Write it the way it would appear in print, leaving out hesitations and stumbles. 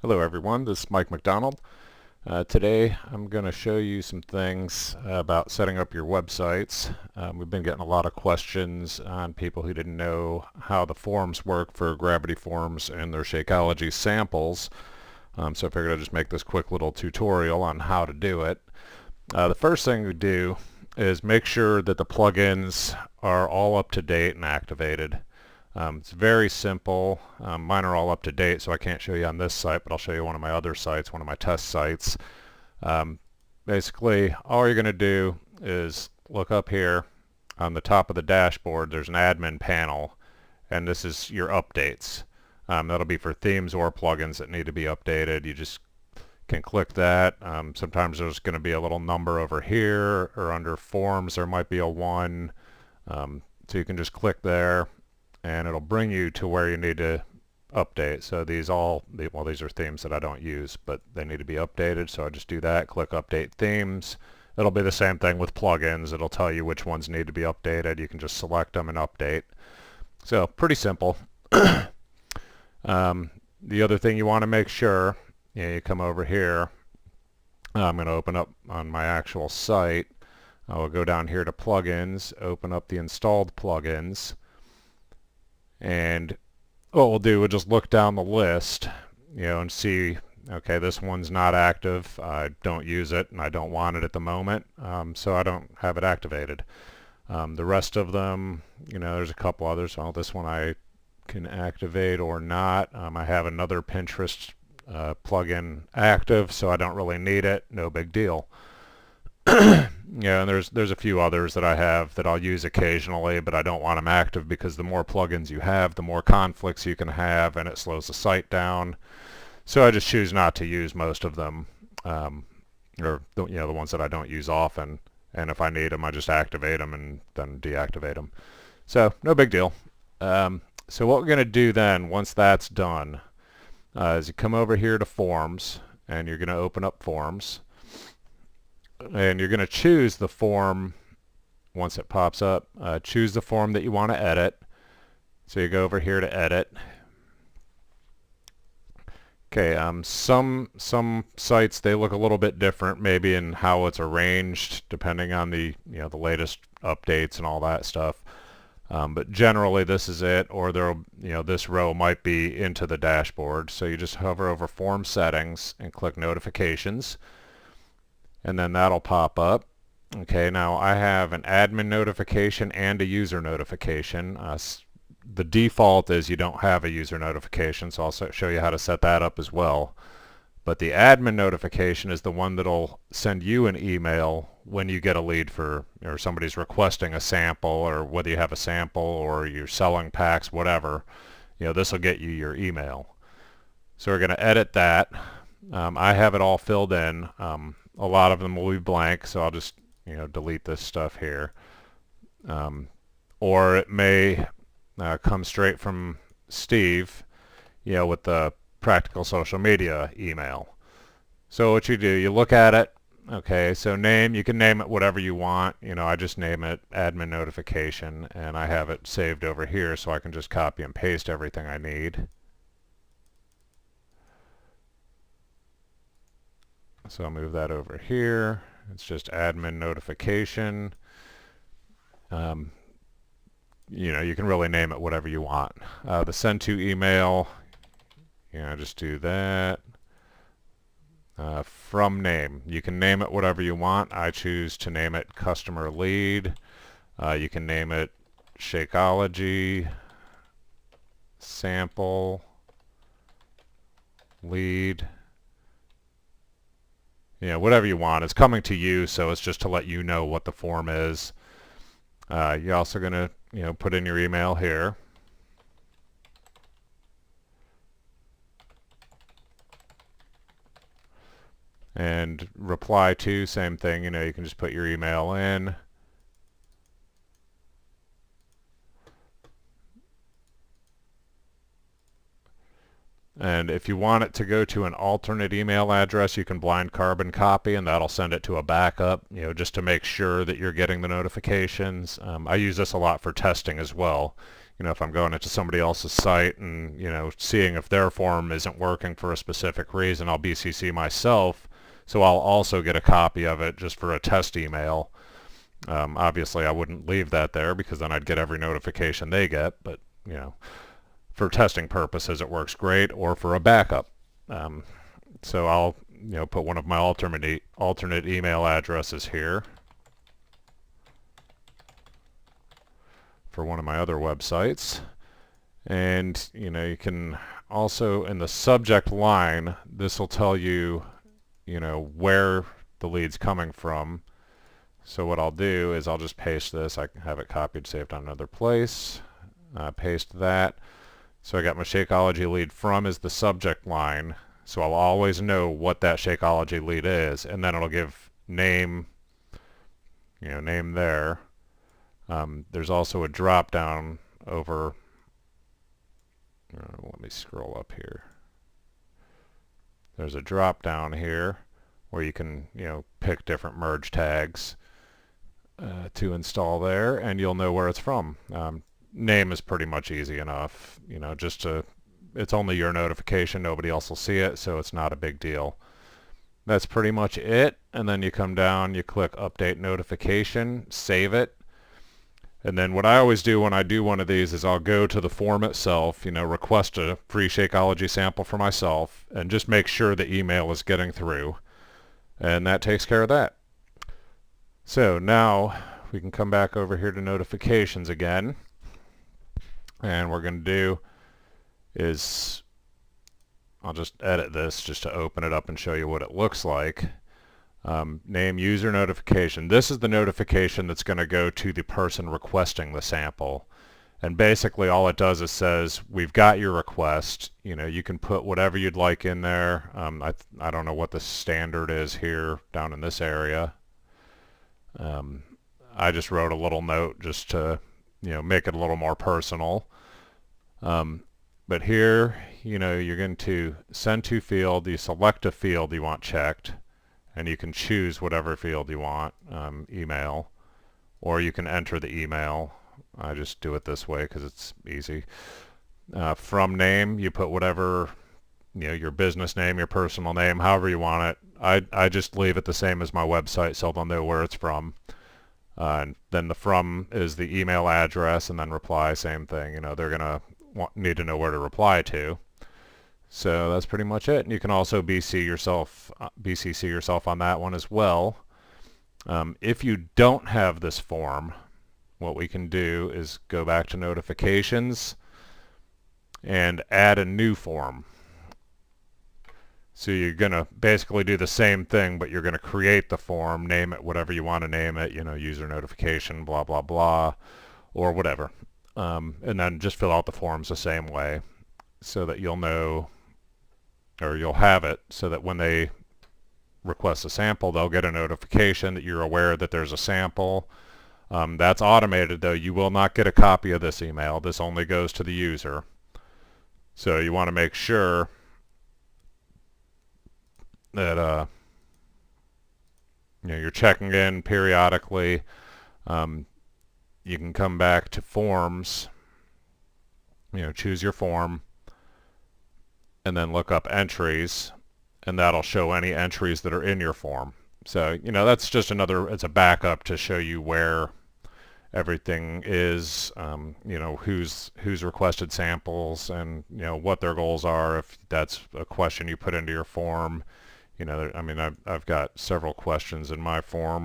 Hello everyone, this is Mike McDonald. Today I'm going to show you some things about setting up your websites. We've been getting a lot of questions on people who didn't know how the forms work for Gravity Forms and their Shakeology samples. So I figured I'd just make this quick little tutorial on how to do it. The first thing we do is make sure that the plugins are all up to date and activated. It's very simple. Mine are all up to date, so I can't show you on this site, but I'll show you one of my other sites, one of my test sites. Basically, all you're going to do is look up here on the top of the dashboard. There's an admin panel, and this is your updates. That'll be for themes or plugins that need to be updated. You just can click that. Sometimes there's going to be a little number over here, or under forms there might be a 1. So you can just click there, and it'll bring you to where you need to update. So these are themes that I don't use, but they need to be updated. So I just do that, click Update Themes. It'll be the same thing with plugins. It'll tell you which ones need to be updated. You can just select them and update. So pretty simple. The other thing you want to make sure, you come over here. I'm going to open up on my actual site. I will go down here to Plugins, open up the installed plugins. And what we'll do, we'll just look down the list, and see, okay, this one's not active. I don't use it, and I don't want it at the moment, so I don't have it activated. The rest of them, there's a couple others. Well, this one I can activate or not. I have another Pinterest plugin active, so I don't really need it. No big deal. And there's a few others that I have that I'll use occasionally, but I don't want them active because the more plugins you have, the more conflicts you can have, and it slows the site down. So I just choose not to use most of them, or the ones that I don't use often. And if I need them, I just activate them and then deactivate them. So no big deal. So what we're going to do then, once that's done, is you come over here to Forms, and you're going to open up Forms. And you're going to choose the form once it pops up. Choose the form that you want to edit. So you go over here to Edit. Okay, some sites, they look a little bit different, maybe in how it's arranged, depending on the the latest updates and all that stuff. But generally, this is it, or this row might be into the dashboard. So you just hover over Form Settings and click Notifications. And then that'll pop up. Okay, now I have an admin notification and a user notification. The default is you don't have a user notification, so I'll show you how to set that up as well. But the admin notification is the one that'll send you an email when you get a lead or somebody's requesting a sample, or whether you have a sample or you're selling packs, whatever. This will get you your email. So we're going to edit that. I have it all filled in. A lot of them will be blank, so I'll just delete this stuff here. Or it may come straight from Steve, with the Practical Social Media email. So what you do, you look at it. Okay, so you can name it whatever you want. I just name it Admin Notification, and I have it saved over here, so I can just copy and paste everything I need. So I'll move that over here. It's just Admin Notification. You can really name it whatever you want. The Send to email, just do that. From name, you can name it whatever you want. I choose to name it Customer Lead. You can name it Shakeology, Sample, Lead. Whatever you want. It's coming to you, so it's just to let you know what the form is. You're also going to, put in your email here. And reply to, same thing, you can just put your email in. And if you want it to go to an alternate email address, you can blind carbon copy, and that'll send it to a backup, just to make sure that you're getting the notifications. I use this a lot for testing as well. if I'm going into somebody else's site and, seeing if their form isn't working for a specific reason, I'll BCC myself, so I'll also get a copy of it just for a test email. Obviously, I wouldn't leave that there because then I'd get every notification they get, but, for testing purposes, it works great, or for a backup. So I'll, put one of my alternate email addresses here for one of my other websites. And you can also, in the subject line, this will tell you where the lead's coming from. So what I'll do is I'll just paste this. I have it copied, saved on another place. Paste that. So I got my Shakeology lead from is the subject line, so I'll always know what that Shakeology lead is, and then it'll give name name there. There's also a drop down over, let me scroll up here. There's a drop down here where you can pick different merge tags to install there, and you'll know where it's from. Name is pretty much easy enough, it's only your notification, nobody else will see it, so it's not a big deal. That's pretty much it, and then you come down, you click update notification, save it, and then what I always do when I do one of these is I'll go to the form itself, request a free Shakeology sample for myself, and just make sure the email is getting through, and that takes care of that. So now we can come back over here to notifications again, and what we're going to do is I'll just edit this just to open it up and show you what it looks like. Name user notification. This is the notification that's going to go to the person requesting the sample, and basically all it does is says we've got your request. You can put whatever you'd like in there. I don't know what the standard is here down in this area. I just wrote a little note just to make it a little more personal. But here, you're going to send to field, you select a field you want checked, and you can choose whatever field you want, email, or you can enter the email. I just do it this way because it's easy. From name, you put whatever, your business name, your personal name, however you want it. I just leave it the same as my website so they'll know where it's from. And then the from is the email address, and then reply, same thing. They're going to need to know where to reply to. So that's pretty much it. And you can also BCC yourself on that one as well. If you don't have this form, what we can do is go back to notifications and add a new form. So you're going to basically do the same thing, but you're going to create the form, name it whatever you want to name it, user notification, blah, blah, blah, or whatever. And then just fill out the forms the same way so that you'll know, or you'll have it, so that when they request a sample, they'll get a notification that you're aware that there's a sample. That's automated, though. You will not get a copy of this email. This only goes to the user. So you want to make sure that you're checking in periodically. You can come back to forms, choose your form, and then look up entries, and that'll show any entries that are in your form. So, that's just it's a backup to show you where everything is, who's requested samples, and, what their goals are, if that's a question you put into your form. I've got several questions in my form.